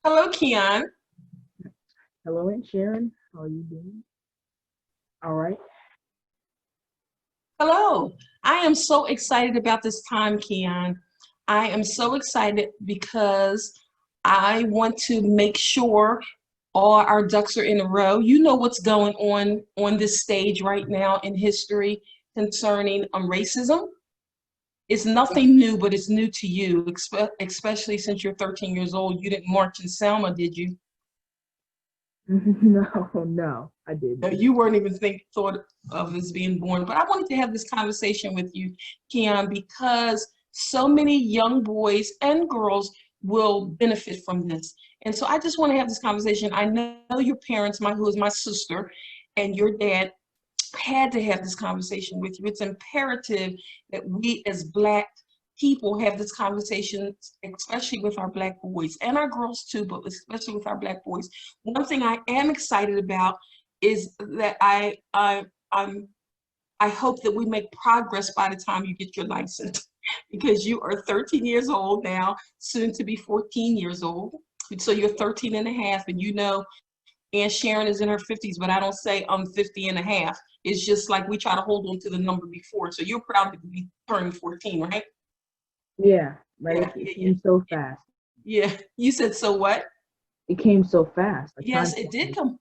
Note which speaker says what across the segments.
Speaker 1: Hello, Keon.
Speaker 2: Hello, Aunt Sharon. How are you doing? All right.
Speaker 1: Hello. I am so excited about this time, Keon. I am so excited because I want to make sure all our ducks are in a row. You know what's going on this stage right now in history concerning racism. It's nothing new, but it's new to you, especially since you're 13 years old. You didn't march in Selma, did you?
Speaker 2: No, no, I
Speaker 1: No,
Speaker 2: didn't.
Speaker 1: you weren't even thought of as being born. But I wanted to have this conversation with you, Keon, because so many young boys and girls will benefit from this. And so I just want to have this conversation. I know your parents, who is my sister, and your dad had to have this conversation with you. It's imperative that we as Black people have this conversation, especially with our Black boys and our girls too, but especially with our Black boys. One thing I am excited about is that I'm I hope that we make progress by the time you get your license because you are 13 years old now, soon to be 14 years old. So you're 13 and a half, and you know Aunt Sharon is in her 50s, but I don't say I'm 50 and a half. It's just like we try to hold on to the number before. So you're proud to be turning 14, right?
Speaker 2: Yeah, like
Speaker 1: Yeah,
Speaker 2: it
Speaker 1: yeah, yeah.
Speaker 2: came so fast.
Speaker 1: Yeah. You said so what?
Speaker 2: It came so fast. Like
Speaker 1: Yes,
Speaker 2: time
Speaker 1: it did
Speaker 2: flies.
Speaker 1: come.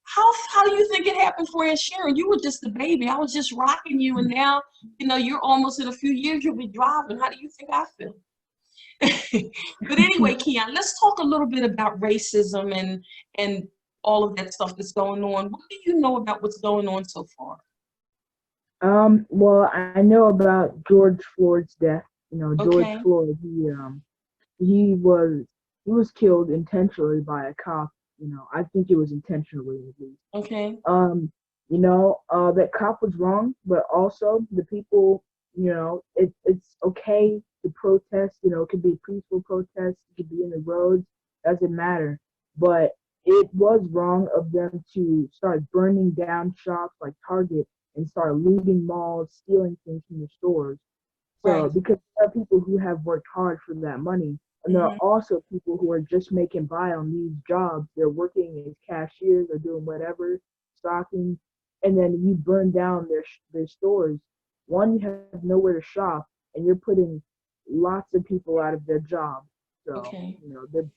Speaker 1: How do you think it happened for Aunt Sharon? You were just a baby. I was just rocking you, and now you're almost in a few years you'll be driving. How do you think I feel? But anyway, Keon, let's talk a little bit about racism and all of that stuff that's going on. What do you know about what's going on so far?
Speaker 2: Well, I know about George Floyd's death. George
Speaker 1: Okay.
Speaker 2: Floyd. He was he was killed intentionally by a cop. I think it was intentionally at least.
Speaker 1: Okay.
Speaker 2: um that cop was wrong, but also the people, it's okay to protest. It could be peaceful protests, it could be in the roads, doesn't matter. But it was wrong of them to start burning down shops like Target and start looting malls, stealing things from the stores. So
Speaker 1: Right.
Speaker 2: because there are people who have worked hard for that money, and there are
Speaker 1: Hmm.
Speaker 2: also people who are just making by on these jobs. They're working as cashiers or doing whatever, stocking, and then you burn down their stores. One, you have nowhere to shop, and you're putting lots of people out of their job. So
Speaker 1: Okay.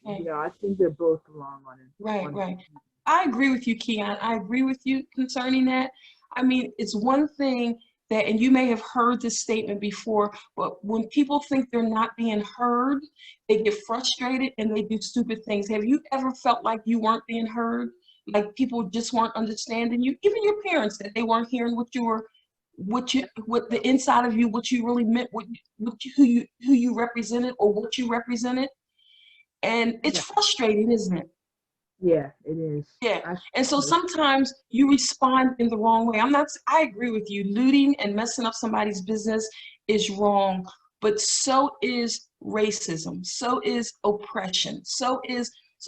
Speaker 1: Okay.
Speaker 2: I think they're both wrong on it.
Speaker 1: Right.
Speaker 2: On
Speaker 1: Right. I agree with you, Keon. I agree with you concerning that. I mean, it's one thing that, and you may have heard this statement before, but when people think they're not being heard, they get frustrated and they do stupid things. Have you ever felt like you weren't being heard? Like people just weren't understanding you? Even your parents, that they weren't hearing what the inside of you, what you really meant, who you represented or what you represented? And it's
Speaker 2: Yeah,
Speaker 1: frustrating, isn't it?
Speaker 2: yeah, it is.
Speaker 1: Yeah.
Speaker 2: I
Speaker 1: And so
Speaker 2: first.
Speaker 1: sometimes you respond in the wrong way. I agree with you. Looting and messing up somebody's business is wrong, but so is racism. So is oppression. So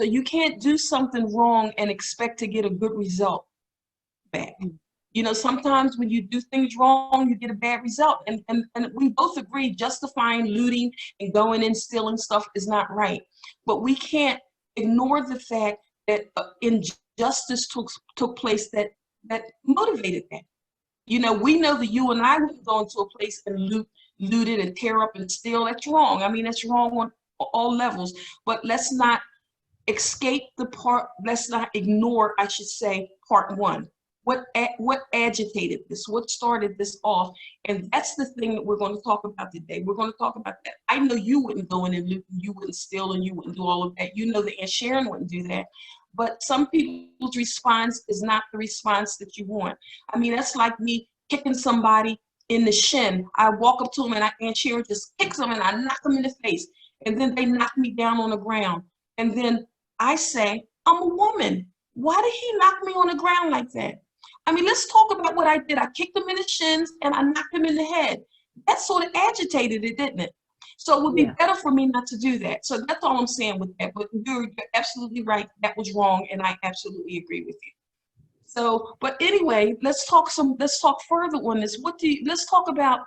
Speaker 1: you can't do something wrong and expect to get a good result back. Sometimes when you do things wrong, you get a bad result. And we both agree justifying looting and going in stealing stuff is not right. But we can't ignore the fact that injustice took place that motivated that. We know that you and I wouldn't go into a place and loot it and tear up and steal. That's wrong. I mean, that's wrong on all levels. But let's not ignore, I should say, part one. What agitated this? What started this off? And that's the thing that we're going to talk about today. We're going to talk about that. I know you wouldn't go in and loot, you wouldn't steal, and you wouldn't do all of that. You know that Aunt Sharon wouldn't do that. But some people's response is not the response that you want. I mean, that's like me kicking somebody in the shin. I walk up to them and Aunt Sharon just kicks them and I knock them in the face. And then they knock me down on the ground. And then I say, I'm a woman. Why did he knock me on the ground like that? I mean, let's talk about what I did. I kicked him in the shins and I knocked him in the head. That sort of agitated it, didn't it? So it would be
Speaker 2: Yeah.
Speaker 1: better for me not to do that. So that's all I'm saying with that. But you're absolutely right. That was wrong, and I absolutely agree with you. So, but anyway, let's talk further on this. Let's talk about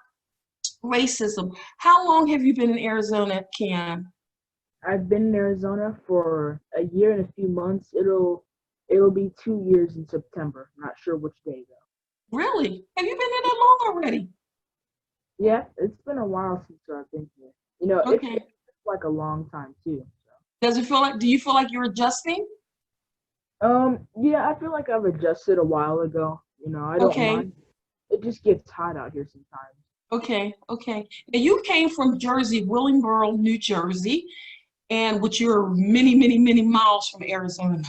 Speaker 1: racism. How long have you been in Arizona, Keon?
Speaker 2: I've been in Arizona for a year and a few months. It'll be 2 years in September. Not sure which day though.
Speaker 1: Really? Have you been there that long already?
Speaker 2: Yeah, it's been a while since I've been here. You know, it
Speaker 1: Okay.
Speaker 2: feels like a long time too.
Speaker 1: Does it feel like, do you feel like you're adjusting?
Speaker 2: Yeah, I feel like I've adjusted a while ago. You know, I don't
Speaker 1: Okay.
Speaker 2: mind. It just gets hot out here sometimes.
Speaker 1: Okay. Okay. Now you came from Jersey, Willingboro, New Jersey, and which you're many, many, many miles from Arizona.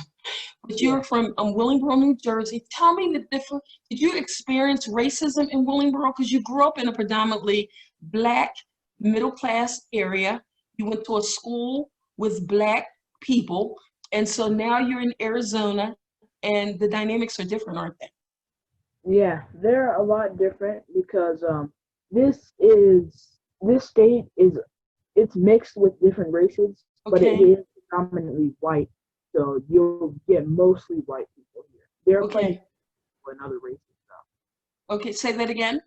Speaker 1: But
Speaker 2: Yeah.
Speaker 1: you're from Willingboro, New Jersey. Tell me the difference. Did you experience racism in Willingboro? Because you grew up in a predominantly Black middle class area. You went to a school with Black people. And so now you're in Arizona and the dynamics are different, aren't they?
Speaker 2: Yeah, they're a lot different because this is this state is it's mixed with different races, but it
Speaker 1: Okay.
Speaker 2: is predominantly white. So you'll get mostly white people here. There are plenty of
Speaker 1: Okay.
Speaker 2: people in other races though.
Speaker 1: Okay. Say that again.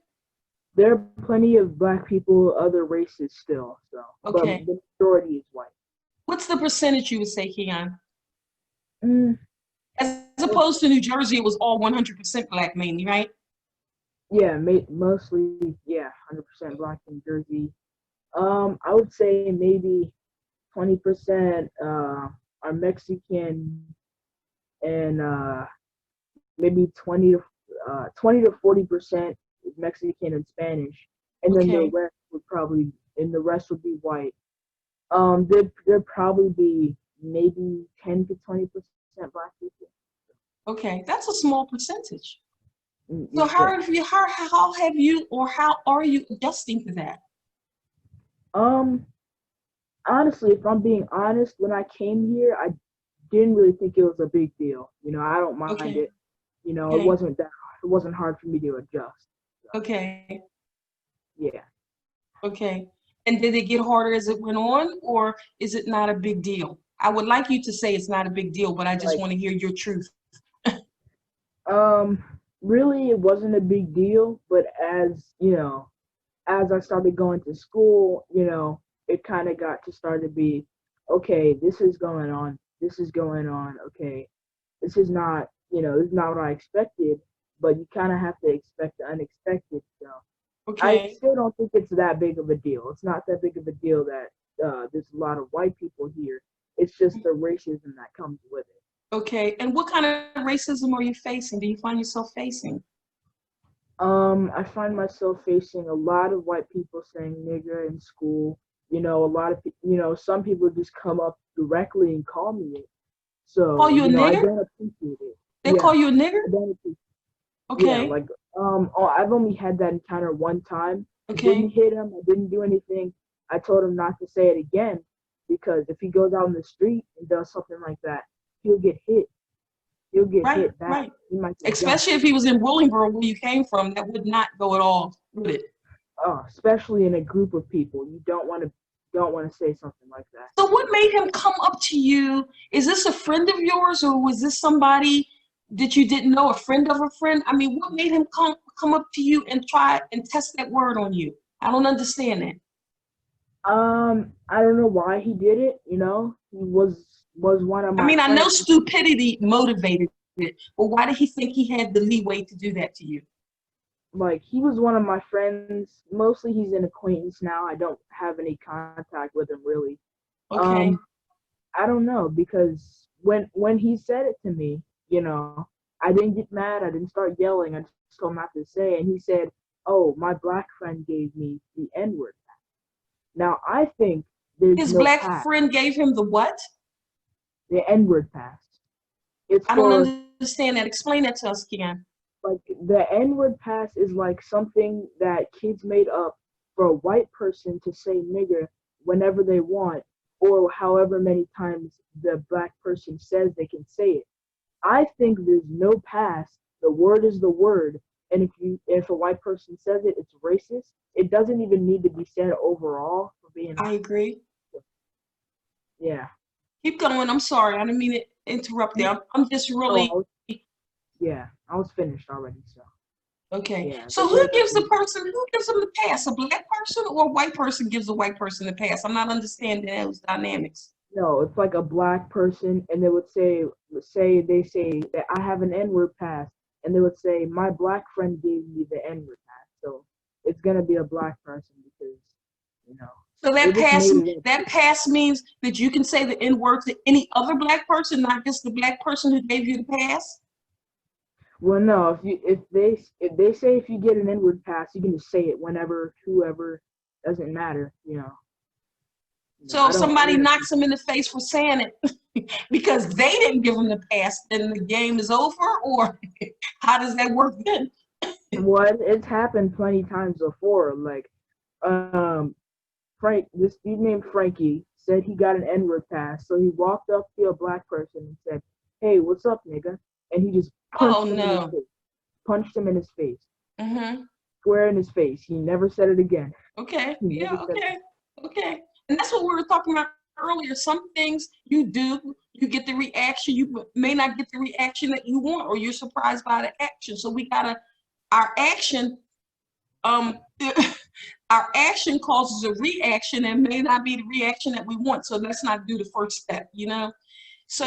Speaker 2: There are plenty of black people, other races still. So, but
Speaker 1: Okay.
Speaker 2: the majority is white.
Speaker 1: What's the percentage you would say, Keon?
Speaker 2: Mm,
Speaker 1: As
Speaker 2: I would
Speaker 1: opposed to New Jersey, it was all 100% Black mainly, right?
Speaker 2: Yeah, mostly, yeah, 100% black in Jersey. I would say maybe 20% are Mexican and maybe 20 to 40% is Mexican and Spanish, and then
Speaker 1: Okay.
Speaker 2: the rest would be white. There'd probably be maybe 10 to 20% black people.
Speaker 1: Okay. That's a small percentage. So
Speaker 2: Yeah.
Speaker 1: how have you or how are you adjusting to that?
Speaker 2: Um, Honestly, if I'm being honest, when I came here, I didn't really think it was a big deal. You know, I don't mind
Speaker 1: Okay.
Speaker 2: it. You know,
Speaker 1: Okay.
Speaker 2: it wasn't hard for me to adjust. So,
Speaker 1: Okay.
Speaker 2: yeah.
Speaker 1: Okay. And did it get harder as it went on, or is it not a big deal? I would like you to say it's not a big deal, but I just
Speaker 2: Like,
Speaker 1: want to hear your truth.
Speaker 2: um, really, it wasn't a big deal. But as I started going to school, it kind of got to start to be, okay, this is going on. This is going on. Okay, this is not what I expected. But you kind of have to expect the unexpected. So I
Speaker 1: Okay.
Speaker 2: still don't think it's that big of a deal. It's not that big of a deal that there's a lot of white people here. It's just the racism that comes with it.
Speaker 1: Okay. And what kind of racism are you facing? Do you find yourself facing?
Speaker 2: I find myself facing a lot of white people saying nigger in school. You know, a lot of some people just come up directly and call me it.
Speaker 1: Call
Speaker 2: So
Speaker 1: you a
Speaker 2: I
Speaker 1: nigger?
Speaker 2: don't appreciate it.
Speaker 1: They
Speaker 2: Yeah,
Speaker 1: call you a nigger?
Speaker 2: I don't appreciate. Yeah,
Speaker 1: Okay.
Speaker 2: like I've only had that encounter one time. I didn't
Speaker 1: Okay.
Speaker 2: hit him. I didn't do anything. I told him not to say it again because if he goes out in the street and does something like that, he'll get hit. He'll get
Speaker 1: Right.
Speaker 2: hit bad.
Speaker 1: Right.
Speaker 2: He might get jumped.
Speaker 1: Especially if he was in Willingboro, where you came from, that would not go at all, would it?
Speaker 2: Especially in a group of people, you don't want to say something like that.
Speaker 1: So what made him come up to you? Is this a friend of yours or was this somebody that you didn't know, a friend of a friend? I mean, what made him come up to you and try and test that word on you? I don't understand that.
Speaker 2: I don't know why he did it. He was one of
Speaker 1: I
Speaker 2: my
Speaker 1: mean, I know
Speaker 2: friends.
Speaker 1: stupidity motivated it, but why did he think he had the leeway to do that to you?
Speaker 2: Like he was one of my friends. Mostly he's an acquaintance now. I don't have any contact with him really.
Speaker 1: Okay,
Speaker 2: Um, I don't know because when he said it to me, I didn't get mad. I didn't start yelling. I just told him not to say. And he said, "Oh, my black friend gave me the N word." Now I think there's
Speaker 1: his
Speaker 2: no
Speaker 1: black
Speaker 2: pass.
Speaker 1: friend gave him the what?
Speaker 2: The N word pass. It's
Speaker 1: I don't
Speaker 2: for
Speaker 1: understand that. Explain that to us, Kian.
Speaker 2: like the N word pass is like something that kids made up for a white person to say nigger whenever they want or however many times the black person says they can say it. I think there's no pass. The word is the word. And if a white person says it, it's racist. It doesn't even need to be said overall for being
Speaker 1: I agree.
Speaker 2: yeah.
Speaker 1: Keep going. I'm sorry. I didn't mean to interrupt there. I'm just
Speaker 2: No,
Speaker 1: really
Speaker 2: yeah, I was finished already, so
Speaker 1: okay.
Speaker 2: yeah, the
Speaker 1: So who
Speaker 2: word
Speaker 1: gives the person, who gives them the pass? A black person or a white person gives a white person the pass? I'm not understanding those dynamics.
Speaker 2: No, it's like a black person, and they would they say that I have an N-word pass, and they would say my black friend gave me the N-word pass, so it's gonna be a black person because you know
Speaker 1: So
Speaker 2: they
Speaker 1: that
Speaker 2: just made it up.
Speaker 1: pass means that you can say the N word to any other black person, not just the black person who gave you the pass.
Speaker 2: Well, no, if they say if you get an N-word pass, you can just say it whenever, whoever, doesn't matter.
Speaker 1: So
Speaker 2: I
Speaker 1: if
Speaker 2: don't.
Speaker 1: somebody knocks them in the face for saying it because they didn't give them the pass, then the game is over, or how does that work then?
Speaker 2: What it's happened plenty times before. Like, um, this dude named Frankie said he got an N-word pass, so he walked up to a black person and said, "Hey, what's up, nigga?" And he just
Speaker 1: Oh
Speaker 2: punched him in his
Speaker 1: no.
Speaker 2: face. Punched him in his face.
Speaker 1: Mm-hmm.
Speaker 2: Square in his face. He never said it again.
Speaker 1: Okay.
Speaker 2: He
Speaker 1: Yeah.
Speaker 2: never said it.
Speaker 1: Okay. Okay. And that's what we were talking about earlier. Some things you do, you get the reaction. You may not get the reaction that you want, or you're surprised by the action. So we gotta our action. Um, our action causes a reaction and may not be the reaction that we want. So let's not do the first step. So,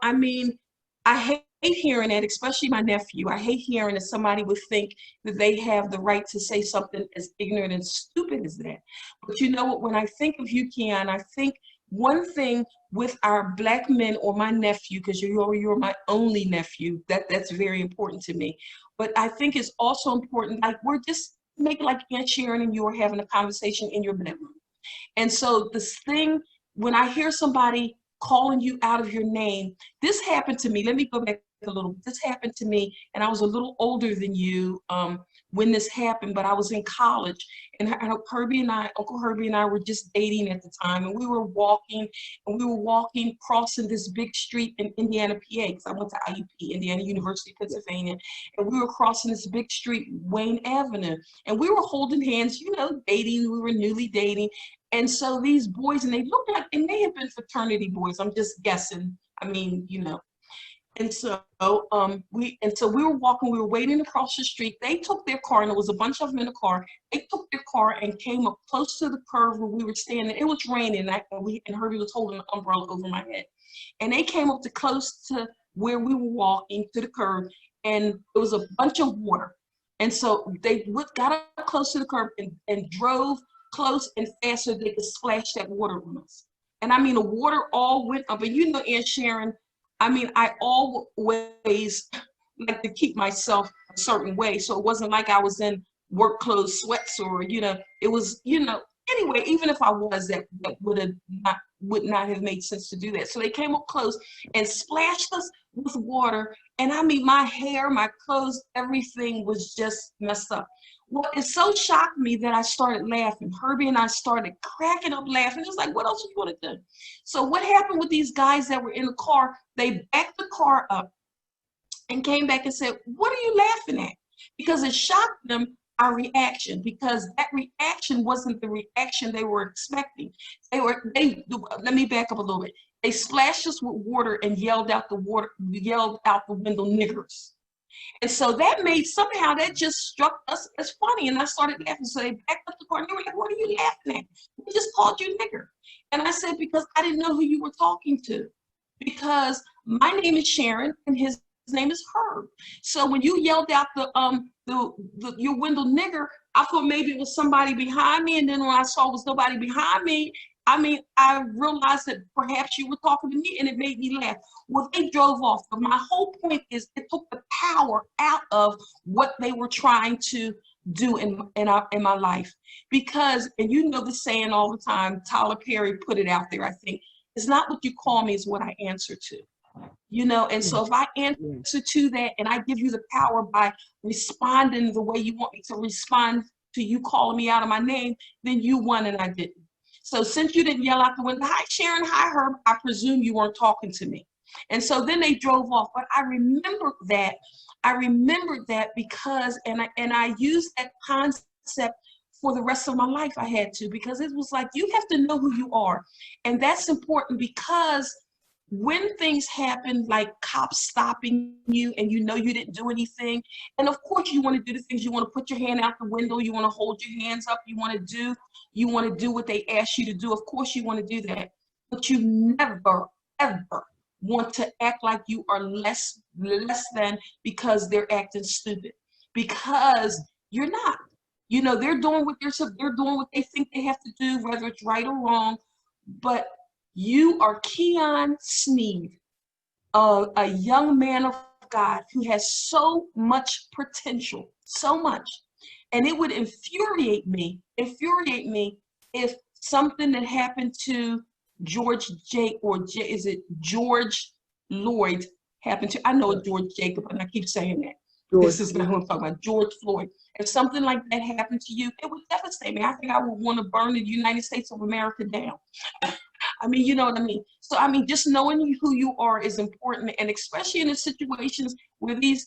Speaker 1: I mean, I hate hearing that, especially my nephew. I hate hearing that somebody would think that they have the right to say something as ignorant and stupid as that. But you know what? When I think of you, Keon, I think one thing with our black men or my nephew, because you're my only nephew, that's very important to me. But I think it's also important, like we're just make like Aunt Sharon and you are having a conversation in your bedroom. And so this thing, when I hear somebody calling you out of your name, this happened to me. Let me go back a little. This happened to me, and I was a little older than you when this happened, but I was in college, and Uncle Herbie and I were just dating at the time, and we were walking, crossing this big street in Indiana, PA, because I went to IUP, Indiana University, Pennsylvania, and we were crossing this big street, Wayne Avenue, and we were holding hands, dating. We were newly dating, and so these boys, and they looked like they may have been fraternity boys. I'm just guessing. I mean, And so we were walking, we were waiting across the street. They took their car, and there was a bunch of them in the car. They took their car and came up close to the curve where we were standing. It was raining, and Herbie was holding an umbrella over my head. And they came up to close to where we were walking to the curb, and there was a bunch of water. And so they got up close to the curb and drove close and fast so they could splash that water on us. And I mean, the water all went up. And Aunt Sharon, I mean, I always like to keep myself a certain way. So it wasn't like I was in work clothes, sweats, or, it was, anyway, even if I was, that would not have made sense to do that. So they came up close and splashed us with water. And I mean, my hair, my clothes, everything was just messed up. Well, it so shocked me that I started laughing. Herbie and I started cracking up laughing. It was like, what else you want to do? So what happened with these guys that were in the car? They backed the car up and came back and said, what are you laughing at? Because it shocked them, our reaction, because that reaction wasn't the reaction they were expecting. Let me back up a little bit. They splashed us with water and yelled out the window, niggers. And so somehow that just struck us as funny. And I started laughing. So they backed up the car and they were like, what are you laughing at? We just called you nigger. And I said, because I didn't know who you were talking to. Because my name is Sharon and his name is Herb. So when you yelled out your window nigger, I thought maybe it was somebody behind me. And then when I saw it was nobody behind me, I mean, I realized that perhaps you were talking to me, and it made me laugh. Well, they drove off. But my whole point is it took the power out of what they were trying to do in my life. Because, and you know the saying all the time, Tyler Perry put it out there, I think, it's not what you call me, it's what I answer to. And so if I answer to that and I give you the power by responding the way you want me to respond to you calling me out of my name, then you won and I didn't. So since you didn't yell out the window, hi Sharon, hi Herb, I presume you weren't talking to me. And so then they drove off. But I remembered that because, and I used that concept for the rest of my life. I had to, because it was like, you have to know who you are. And that's important, because when things happen, like cops stopping you and you know you didn't do anything, and of course you want to do the things, you want to put your hand out the window, you want to hold your hands up, you want to do what they ask you to do. Of course you want to do that. but you never, ever want to act like you are less than because they're acting stupid. Because you're not. You know, they're doing what they think they have to do, whether it's right or wrong. But you are Keon Sneed, a young man of God who has so much potential, so much. And it would infuriate me if something that happened to George Jake or is it George Lloyd happened to, I know George Jacob, and I keep saying that.
Speaker 2: George.
Speaker 1: This is not who I'm talking about, George Floyd. If something like that happened to you, it would devastate me. I think I would want to burn the United States of America down. I mean, you know what I mean? So, I mean, just knowing who you are is important. And especially in the situations where these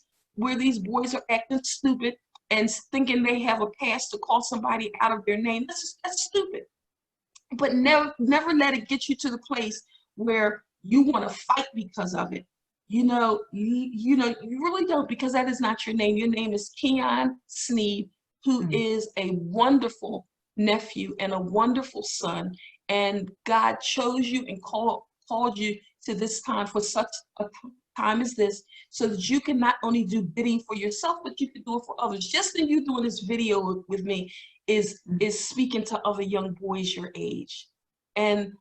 Speaker 1: boys are acting stupid and thinking they have a pass to call somebody out of their name. That's stupid. But never let it get you to the place where you want to fight because of it. You really don't, because that is not your name. Your name is Keon Sneed, who is a wonderful nephew and a wonderful son. And God chose you and called you to this time for such a time as this, so that you can not only do bidding for yourself, but you can do it for others. Just in you doing this video with me is speaking to other young boys your age. And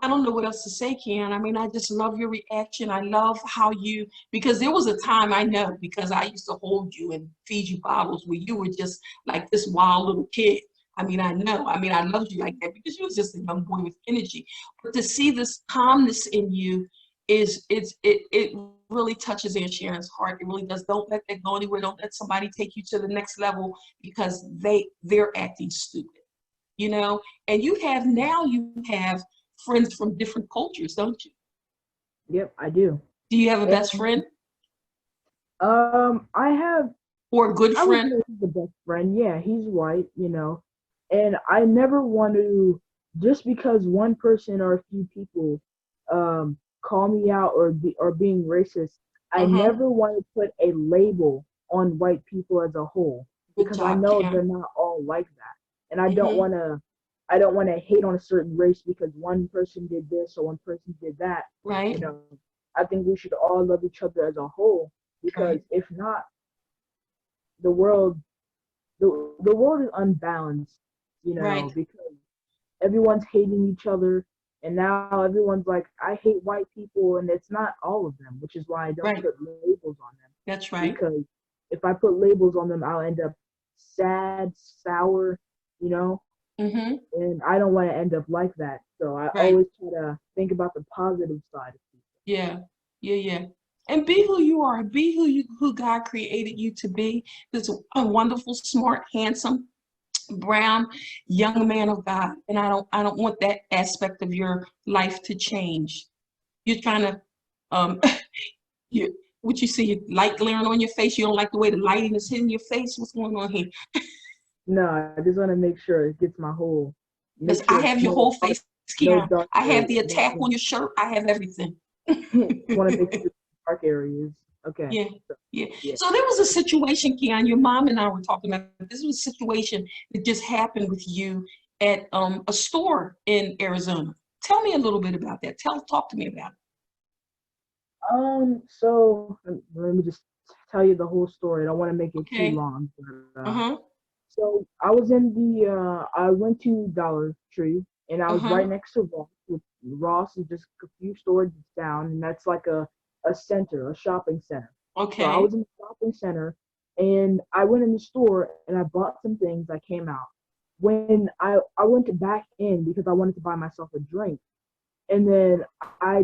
Speaker 1: I don't know what else to say, Keon. I mean, I just love your reaction. I love how because there was a time, I know, because I used to hold you and feed you bottles where you were just like this wild little kid. I mean, I know. I mean, I loved you like that because you was just a young boy with energy. But to see this calmness in you it really touches Aunt Sharon's heart. It really does. Don't let that go anywhere. Don't let somebody take you to the next level because they're acting stupid. You know, and you have friends from different cultures, don't you?
Speaker 2: Yep, I do.
Speaker 1: Do you have a
Speaker 2: And
Speaker 1: best friend
Speaker 2: I have.
Speaker 1: or a good
Speaker 2: I would
Speaker 1: friend?
Speaker 2: say he's the best friend. Yeah, he's white, and I never want to, just because one person or a few people call me out or being racist. I
Speaker 1: Uh-huh.
Speaker 2: never want to put a label on white people as a whole,
Speaker 1: Good
Speaker 2: because I
Speaker 1: job,
Speaker 2: know
Speaker 1: Cam.
Speaker 2: they're not all like that, and I don't
Speaker 1: Mm-hmm.
Speaker 2: want to. I don't want to hate on a certain race because one person did this or one person did that. You
Speaker 1: Right,
Speaker 2: know, I think we should all love each other as a whole, because
Speaker 1: right,
Speaker 2: if not, the world the world is unbalanced,
Speaker 1: right,
Speaker 2: because everyone's hating each other, and now everyone's like, I hate white people, and it's not all of them, which is why I don't
Speaker 1: right.
Speaker 2: put labels on them.
Speaker 1: That's right.
Speaker 2: Because if I put labels on them, I'll end up sad, sour, you know,
Speaker 1: Mm-hmm.
Speaker 2: and I don't want to end up like that. So I
Speaker 1: Right.
Speaker 2: always try to think about the positive side of people.
Speaker 1: Yeah, yeah, yeah. And be who you are. Be who God created you to be. This a wonderful, smart, handsome, brown young man of God. And I don't want that aspect of your life to change. You're trying to um you what you see, light glaring on your face. You don't like the way the lighting is hitting your face. What's going on here?
Speaker 2: No, I just want to make sure it gets my whole,
Speaker 1: Because
Speaker 2: make
Speaker 1: I
Speaker 2: sure it's
Speaker 1: have your whole face,
Speaker 2: no
Speaker 1: Keon.
Speaker 2: dark
Speaker 1: I have
Speaker 2: area.
Speaker 1: the attack on your shirt. I have everything.
Speaker 2: Just want to make sure dark areas. Okay.
Speaker 1: Yeah,
Speaker 2: So,
Speaker 1: yeah.
Speaker 2: yeah.
Speaker 1: So there was a situation, Keon, your mom and I were talking about. This was a situation that just happened with you at a store in Arizona. Tell me a little bit about that. Talk to me about
Speaker 2: So let me just tell you the whole story. I don't want to make
Speaker 1: it.
Speaker 2: it too
Speaker 1: Okay.
Speaker 2: long, but
Speaker 1: Uh-huh.
Speaker 2: so I went to Dollar Tree, and I was right
Speaker 1: Uh-huh.
Speaker 2: next to Ross. Ross is just a few stores down, and that's like a shopping center. So I
Speaker 1: Okay.
Speaker 2: was in the shopping center, and I went in the store and I bought some things. I came out. When I went to back in because I wanted to buy myself a drink, and then I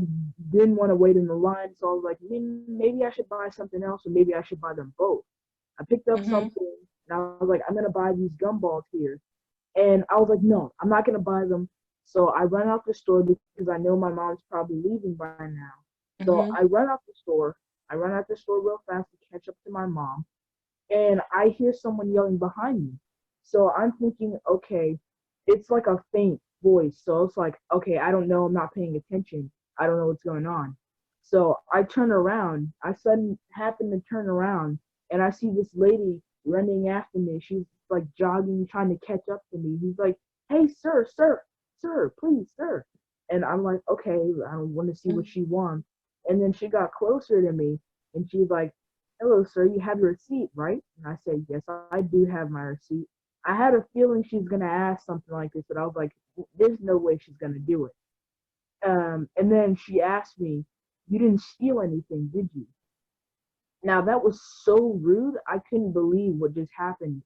Speaker 2: didn't want to wait in the line, so I was like, maybe I should buy something else, or maybe I should buy them both. I picked up
Speaker 1: Mm-hmm.
Speaker 2: something, and I was like, I'm gonna buy these gumballs here, and I was like, no, I'm not gonna buy them. So I run out the store because I know my mom's probably leaving by now. So
Speaker 1: Mm-hmm.
Speaker 2: I run out the store. I run out the store real fast to catch up to my mom, and I hear someone yelling behind me. So I'm thinking, okay, it's like a faint voice. So it's like, okay, I don't know. I'm not paying attention. I don't know what's going on. So I turn around. I suddenly happen to turn around, and I see this lady running after me. She's like jogging, trying to catch up to me. He's like, hey, sir, sir. sir, please, sir. And I'm like, okay, I want to see what
Speaker 1: Mm.
Speaker 2: she wants. And then she got closer to me and she's like, hello, sir, you have your receipt, right? And I said, yes, I do have my receipt. I had a feeling she's going to ask something like this, but I was like, there's no way she's going to do it. And then she asked me, you didn't steal anything, did you? Now that was so rude. I couldn't believe what just happened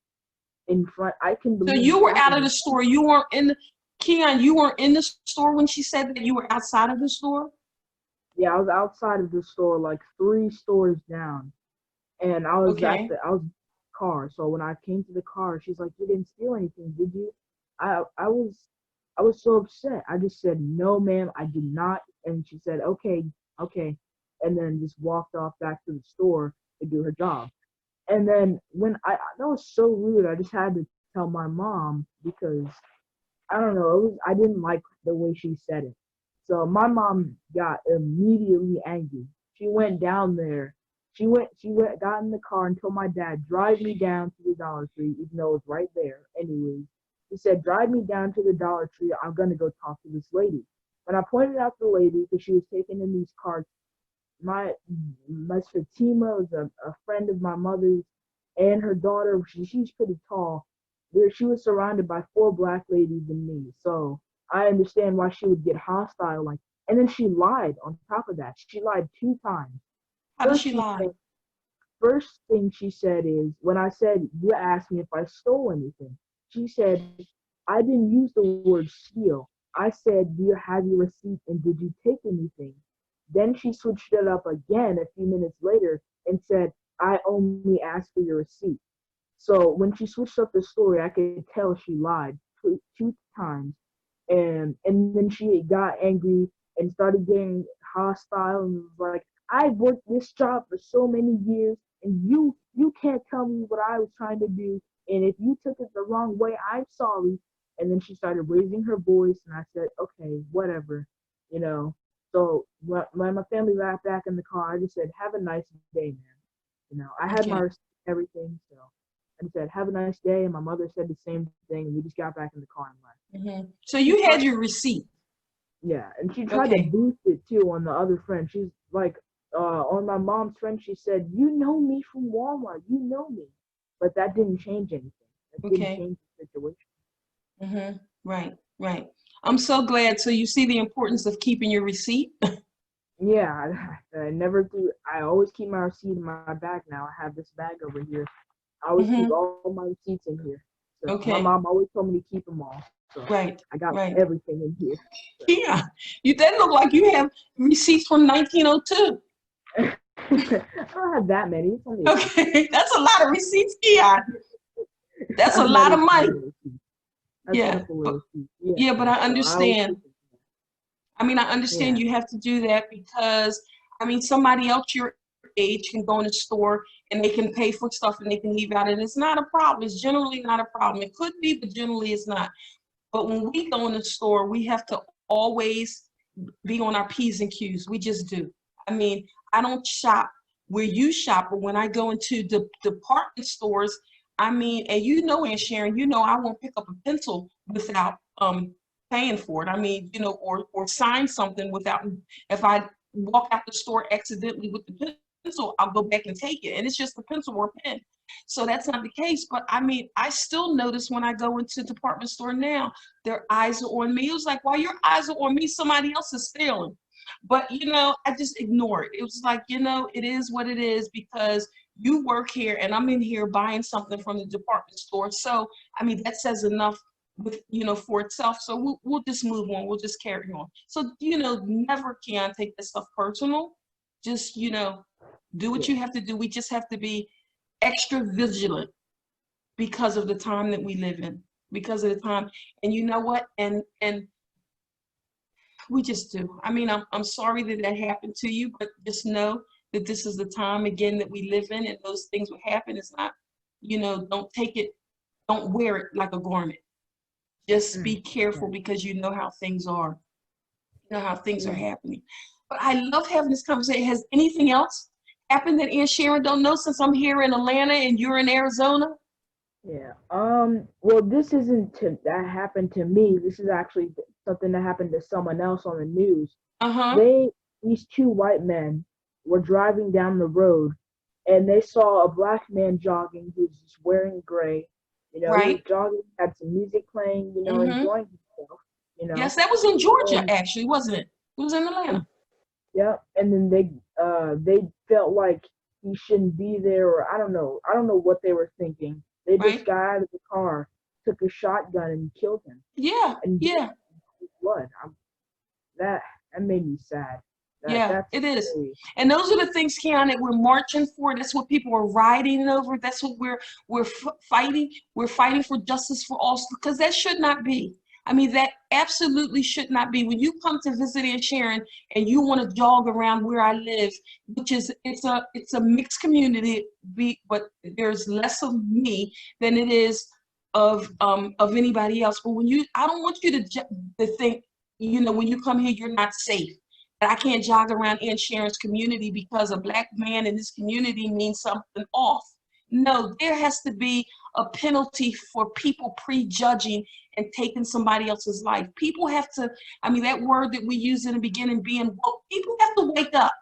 Speaker 2: in front. I couldn't
Speaker 1: So
Speaker 2: believe
Speaker 1: you
Speaker 2: this
Speaker 1: were out of
Speaker 2: happened.
Speaker 1: the store. You weren't in the, Keon, you weren't in the store when she said that you were outside of the store?
Speaker 2: Yeah, I was outside of the store, like 3 stores down, and
Speaker 1: Okay.
Speaker 2: I was in the car. So when I came to the car, she's like, "You didn't steal anything, did you?" I I was I was so upset. I just said, "No, ma'am, I did not." And she said, "Okay, okay," and then just walked off back to the store to do her job. And then when that was so rude. I just had to tell my mom because I don't know. I didn't like the way she said it. So my mom got immediately angry. She went down there. Got in the car and told my dad, drive me down to the Dollar Tree, even though it was right there. Anyways, he said, drive me down to the Dollar Tree. I'm gonna go talk to this lady. When I pointed out the lady, because she was taking in these cards, Miss Fatima was a friend of my mother's, and her daughter. She's pretty tall. She was surrounded by 4 black ladies and me, so I understand why she would get hostile. Like, and then she lied on top of that. She lied 2 times.
Speaker 1: How did
Speaker 2: First,
Speaker 1: she
Speaker 2: she
Speaker 1: lie?
Speaker 2: said, first thing she said is when I said you asked me if I stole anything, she said I didn't use the word steal. I said, do you have your receipt and did you take anything? Then she switched it up again a few minutes later and said, I only asked for your receipt. So when she switched up the story, I could tell she lied 2 times, and then she got angry and started getting hostile and was like, "I've worked this job for so many years, and you can't tell me what I was trying to do. And if you took it the wrong way, I'm sorry." And then she started raising her voice, and I said, "Okay, whatever, you know." So when my family got back in the car, I just said, "Have a nice day, man." I had my
Speaker 1: Okay.
Speaker 2: receipt and everything, so I said, "Have a nice day," and my mother said the same thing, and we just got back in the car and left.
Speaker 1: So
Speaker 2: She
Speaker 1: you
Speaker 2: tried,
Speaker 1: had your receipt.
Speaker 2: yeah, and she tried to
Speaker 1: Okay.
Speaker 2: boost it too on the other friend. She's like, on my mom's friend, she said, "You know me from Walmart, you know me," but that didn't change anything. It didn't
Speaker 1: Okay.
Speaker 2: change the situation.
Speaker 1: Right. Right. I'm so glad. So you see the importance of keeping your receipt.
Speaker 2: Yeah, I never do. I always keep my receipt in my bag now. I have this bag over here. I always keep
Speaker 1: hmm
Speaker 2: all my receipts in here. So my
Speaker 1: Okay.
Speaker 2: mom always told me to keep them all. So
Speaker 1: Right.
Speaker 2: I got
Speaker 1: Right.
Speaker 2: everything in here.
Speaker 1: Yeah. You that look like you have receipts from 1902.
Speaker 2: So I don't have that many. It's only a few.
Speaker 1: Okay. That's a lot of receipts, Keon. That's a
Speaker 2: That
Speaker 1: lot
Speaker 2: is
Speaker 1: of
Speaker 2: a
Speaker 1: money.
Speaker 2: little few. That's
Speaker 1: Yeah.
Speaker 2: enough a
Speaker 1: But
Speaker 2: little few. Yeah.
Speaker 1: yeah, but I
Speaker 2: So I always
Speaker 1: understand.
Speaker 2: keep it.
Speaker 1: I mean, I understand
Speaker 2: Yeah.
Speaker 1: you have to do that because, I mean, somebody else your age can go in the store and they can pay for stuff and they can leave out, and it's not a problem. It's generally not a problem. It could be, but generally it's not. But when we go in the store, we have to always be on our P's and Q's. We just do. I mean, I don't shop where you shop, but when I go into the department stores, I mean, and you know, Aunt Sharon, you know, I won't pick up a pencil without paying for it. I mean, you know, or sign something without. If I walk out the store accidentally with the pencil, I'll go back and take it, and it's just a pencil or a pen. So that's not the case. But I mean, I still notice when I go into department store now, their eyes are on me. It was like, while your eyes are on me, somebody else is stealing. But you know, I just ignore it. It was like, you know, it is what it is because you work here and I'm in here buying something from the department store. So I mean, that says enough with for itself. So we'll just move on. We'll just carry on. So never can take this stuff personal. Just do what
Speaker 2: Yeah.
Speaker 1: you have to do. We just have to be extra vigilant because of the time that we live in, because of the time. And you know what? And we just do. I mean, I'm sorry that that happened to you, but just know that this is the time again that we live in, and those things will happen. It's not, don't take it, don't wear it like a garment. Just be
Speaker 2: Mm.
Speaker 1: careful
Speaker 2: Yeah.
Speaker 1: because you know how things are. You know how things are
Speaker 2: Yeah.
Speaker 1: happening. But I love having this conversation. Has anything else happened that Aunt Sharon don't know since I'm here in Atlanta and you're in Arizona?
Speaker 2: Yeah. Well, this isn't that happened to me. This is actually something that happened to someone else on the news.
Speaker 1: Uh-huh.
Speaker 2: These two white men were driving down the road, and they saw a black man jogging who's just wearing gray. You know, he was
Speaker 1: Right.
Speaker 2: jogging, had some music playing,
Speaker 1: Mm-hmm.
Speaker 2: enjoying himself,
Speaker 1: Yes, that was in Georgia,
Speaker 2: and
Speaker 1: actually, wasn't it? It was in
Speaker 2: and
Speaker 1: Atlanta.
Speaker 2: yeah, and then they felt like he shouldn't be there, or I don't know what they were thinking. They just
Speaker 1: Right.
Speaker 2: got out of the car, took a shotgun, and killed him,
Speaker 1: Yeah.
Speaker 2: and did
Speaker 1: Yeah.
Speaker 2: his blood. That that made me sad.
Speaker 1: Yeah,
Speaker 2: That's
Speaker 1: it is.
Speaker 2: very
Speaker 1: And those are the things, Keon, that we're marching for. That's what people are rioting over. That's what we're fighting. We're fighting for justice for all, because that should not be. I mean, that absolutely should not be. When you come to visit Aunt Sharon and you want to jog around where I live, which is it's a mixed community, but there's less of me than it is of anybody else. But when you, I don't want you to think, when you come here, you're not safe. I can't jog around Aunt Sharon's community because a black man in this community means something off. No, there has to be a penalty for people prejudging and taking somebody else's life. People have to, I mean, that word that we use in the beginning, being woke, people have to wake up.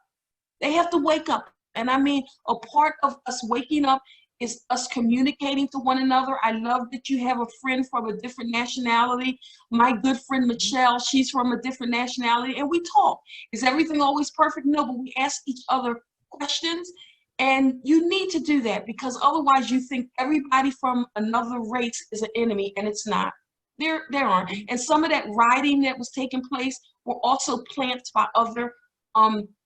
Speaker 1: They have to wake up. And I mean, a part of us waking up is us communicating to one another. I love that you have a friend from a different nationality. My good friend Michelle, she's from a different nationality, and we talk. Is everything always perfect? No, but we ask each other questions. And you need to do that, because otherwise you think everybody from another race is an enemy, and it's not. There aren't. And some of that rioting that was taking place were also plants by other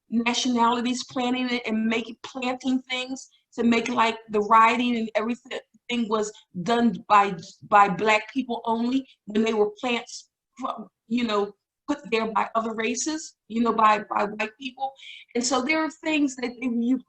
Speaker 1: nationalities, planting it and planting things to make like the rioting and everything was done by black people only, when they were plants, you know, put there by other races, by white people. And so there are things that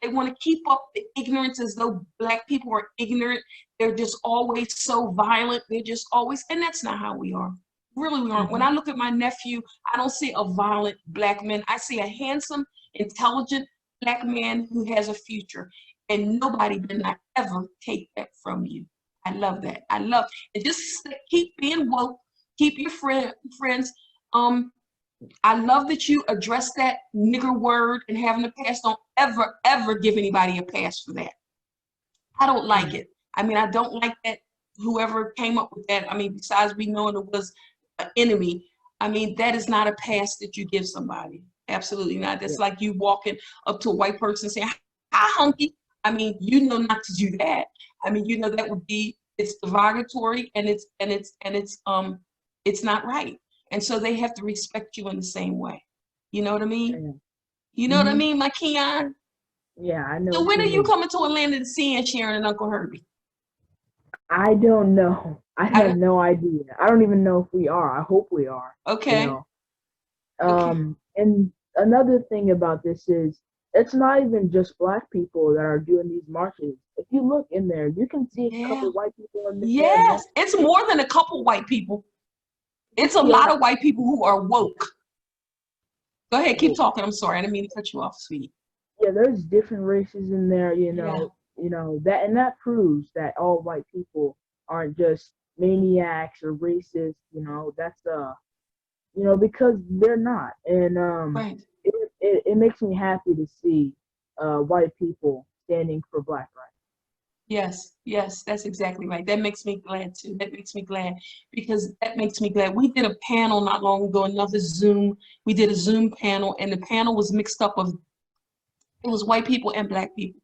Speaker 1: they want to keep up the ignorance, as though black people are ignorant. They're just always so violent. They're just always, and that's not how we are. Really, we aren't. When I
Speaker 2: mhm.
Speaker 1: look at my nephew, I don't see a violent black man. I see a handsome, intelligent black man who has a future. And nobody did not ever take that from you. I love that. I love it. Just keep being woke. Keep your friends. I love that you address that nigger word and having a pass. Don't ever give anybody a pass for that. I don't like
Speaker 2: Yeah,
Speaker 1: it. I mean, I don't like that. Whoever came up with that, I mean, besides we knowing it was an enemy, I mean, that is not a pass that you give somebody. Absolutely not.
Speaker 2: yeah,
Speaker 1: That's like you walking up to a white person saying, "Hi, hunky." I mean, not to do that. I mean, that would be, it's derogatory, and it's not right. And so they have to respect you in the same way. You know what I mean?
Speaker 2: yeah.
Speaker 1: You know what I
Speaker 2: Mhm.
Speaker 1: mean, my Keon?
Speaker 2: Yeah, I know
Speaker 1: So
Speaker 2: what
Speaker 1: when
Speaker 2: you
Speaker 1: are you
Speaker 2: mean.
Speaker 1: coming to Atlanta to see Aunt Sharon and Uncle Herbie?
Speaker 2: I don't know. I have
Speaker 1: I,
Speaker 2: no idea. I don't even know if we are. I hope we are. You
Speaker 1: okay,
Speaker 2: know.
Speaker 1: okay.
Speaker 2: And another thing about this is it's not even just black people that are doing these marches. If you look in there, you can see a
Speaker 1: Yeah.
Speaker 2: couple white people in there, and
Speaker 1: Yes. It's more than a couple white people. It's a
Speaker 2: yeah,
Speaker 1: lot of white people who are woke. Go ahead, keep
Speaker 2: well,
Speaker 1: talking. I'm sorry. I didn't mean to cut you off, sweetie.
Speaker 2: yeah, there's different races in there,
Speaker 1: Yeah.
Speaker 2: that, and that proves that all white people aren't just maniacs or racist. That's because they're not, and
Speaker 1: Right.
Speaker 2: it makes me happy to see white people standing for black rights.
Speaker 1: Yes, yes, that's exactly right. That makes me glad too. That makes me glad, because that makes me glad. We did a panel not long ago, another Zoom. We did a Zoom panel, and the panel was mixed up of, it was white people and black people.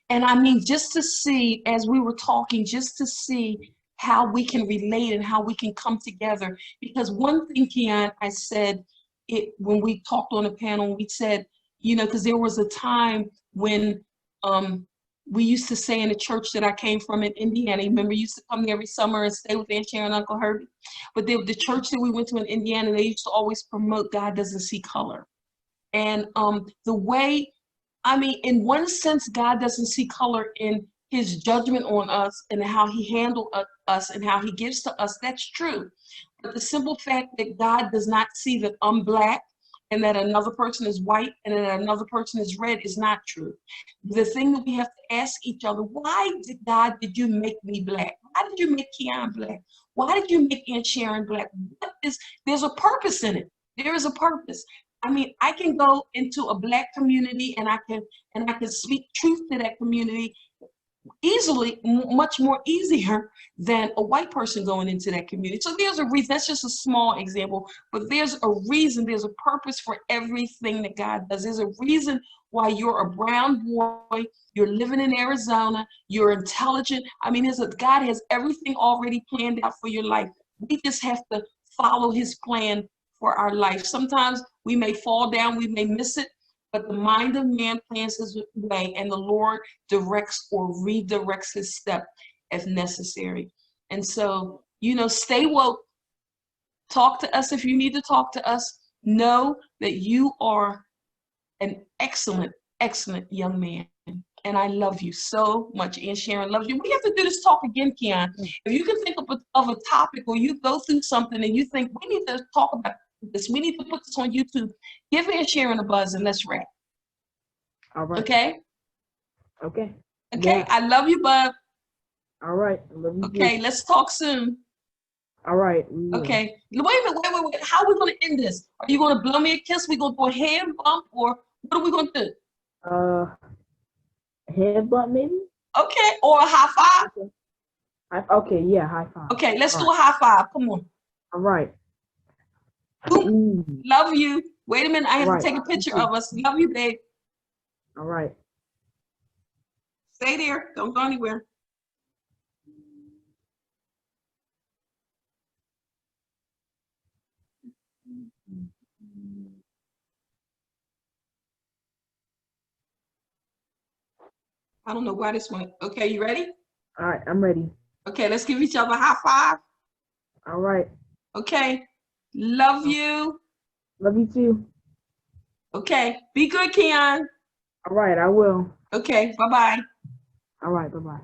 Speaker 1: And I mean, just to see, as we were talking, just to see how we can relate and how we can come together. Because one thing, Keon, I said it when we talked on the panel, we said, because there was a time when we used to say in the church that I came from in Indiana, remember, we used to come there every summer and stay with Aunt Sharon and Uncle Herbie. But the church that we went to in Indiana, they used to always promote God doesn't see color. And the way, I mean, in one sense, God doesn't see color in his judgment on us and how he handled us and how he gives to us. That's true. But the simple fact that God does not see that I'm black and that another person is white and that another person is red is not true. The thing that we have to ask each other, why did you make me black? Why did you make Keon black? Why did you make Aunt Sharon black? There's a purpose in it. There is a purpose. I mean, I can go into a black community and I can speak truth to that community easily, much more easier than a white person going into that community. So there's a reason. That's just a small example, but there's a reason, there's a purpose for everything that God does. There's a reason why you're a brown boy, you're living in Arizona, you're intelligent. I mean, God has everything already planned out for your life. We just have to follow his plan for our life. Sometimes we may fall down, we may miss it, but the mind of man plans his way, and the Lord directs or redirects his step if necessary. And so, stay woke. Talk to us if you need to talk to us. Know that you are an excellent, excellent young man. And I love you so much. Aunt Sharon loves you. We have to do this talk again, Keon. If you can think of a topic, or you go through something and you think we need to talk about this, we need to put this on YouTube, give Aunt Sharon a buzz and let's wrap.
Speaker 2: All right.
Speaker 1: Okay?
Speaker 2: Okay.
Speaker 1: Okay.
Speaker 2: Yeah.
Speaker 1: I love you, bub.
Speaker 2: All right. I love you
Speaker 1: Okay,
Speaker 2: too.
Speaker 1: let's talk soon.
Speaker 2: All right.
Speaker 1: Okay. Wait a minute. Wait. How are we going to end this? Are you going to blow me a kiss? We going to do a hand bump, or what are we going to do?
Speaker 2: Head bump maybe?
Speaker 1: Okay. Or a high five?
Speaker 2: Okay, yeah, high five.
Speaker 1: Okay, let's do a high five. Come on.
Speaker 2: All right.
Speaker 1: Ooh, love you. Wait a minute. I have to take a
Speaker 2: You
Speaker 1: picture
Speaker 2: too.
Speaker 1: of us. Love you, babe.
Speaker 2: All right.
Speaker 1: Stay there. Don't go anywhere. I don't know why this went. Okay, you ready?
Speaker 2: All right, I'm ready.
Speaker 1: Okay, let's give each other a high five.
Speaker 2: All right.
Speaker 1: Okay. Love you.
Speaker 2: Love you too.
Speaker 1: Okay. Be good, Keon.
Speaker 2: All right, I will.
Speaker 1: Okay. Bye-bye.
Speaker 2: All right, bye-bye.